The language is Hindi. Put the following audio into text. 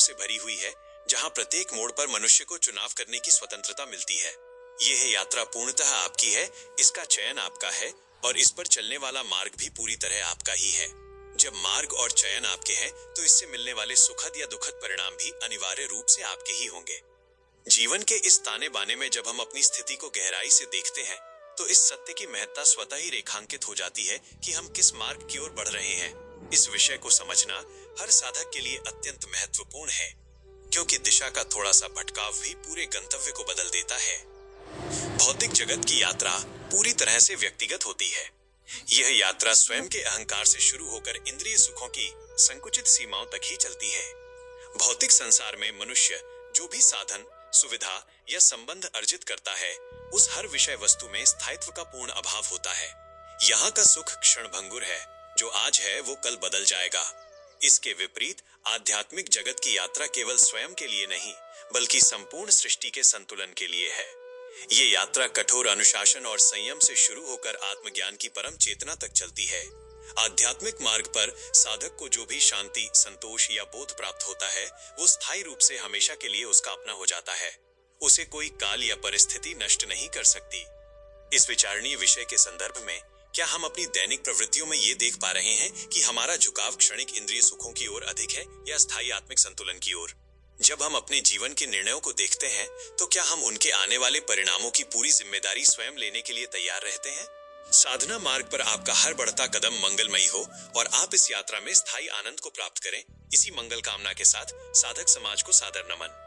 से भरी हुई है, जहां प्रत्येक मोड़ पर मनुष्य को चुनाव करने की स्वतंत्रता मिलती है। यह यात्रा पूर्णतः आपकी है, इसका चयन आपका है और इस पर चलने वाला मार्ग भी पूरी तरह आपका ही है। जब मार्ग और चयन आपके हैं, तो इससे मिलने वाले सुखद या दुखद परिणाम भी अनिवार्य रूप से आपके ही होंगे। जीवन के इस ताने बाने में जब हम अपनी स्थिति को गहराई से देखते हैं, तो इस सत्य की महत्ता स्वतः ही रेखांकित हो जाती है कि हम किस मार्ग की ओर बढ़ रहे हैं। इस विषय को समझना हर साधक के लिए अत्यंत महत्वपूर्ण है, क्योंकि दिशा का थोड़ा सा भटकाव भी पूरे गंतव्य को बदल देता है। भौतिक जगत की यात्रा पूरी तरह से व्यक्तिगत होती है। यह यात्रा स्वयं के अहंकार से शुरू होकर इंद्रिय सुखों की संकुचित सीमाओं तक ही चलती है। भौतिक संसार में मनुष्य जो भी साधन, सुविधा या संबंध अर्जित करता है, उस हर विषय वस्तु में स्थायित्व का पूर्ण अभाव होता है। यहाँ का सुख क्षणभंगुर है, जो आज है वो कल बदल जाएगा। इसके विपरीत आध्यात्मिक जगत की यात्रा केवल स्वयं के लिए नहीं, बल्कि संपूर्ण सृष्टि के संतुलन के लिए है। ये यात्रा कठोर अनुशासन और संयम से शुरू होकर आत्मज्ञान की परम चेतना तक चलती है। आध्यात्मिक मार्ग पर साधक को जो भी शांति, संतोष या बोध प्राप्त होता है, वो स्थायी रूप से हमेशा के लिए उसका अपना हो जाता है। उसे कोई काल या परिस्थिति नष्ट नहीं कर सकती। इस विचारणीय विषय के संदर्भ में क्या हम अपनी दैनिक प्रवृत्तियों में ये देख पा रहे हैं कि हमारा झुकाव क्षणिक इंद्रिय सुखों की ओर अधिक है या स्थायी आत्मिक संतुलन की ओर? जब हम अपने जीवन के निर्णयों को देखते हैं, तो क्या हम उनके आने वाले परिणामों की पूरी जिम्मेदारी स्वयं लेने के लिए तैयार रहते हैं? साधना मार्ग पर आपका हर बढ़ता कदम मंगलमयी हो और आप इस यात्रा में स्थायी आनंद को प्राप्त करें। इसी मंगल कामना के साथ साधक समाज को सादर नमन।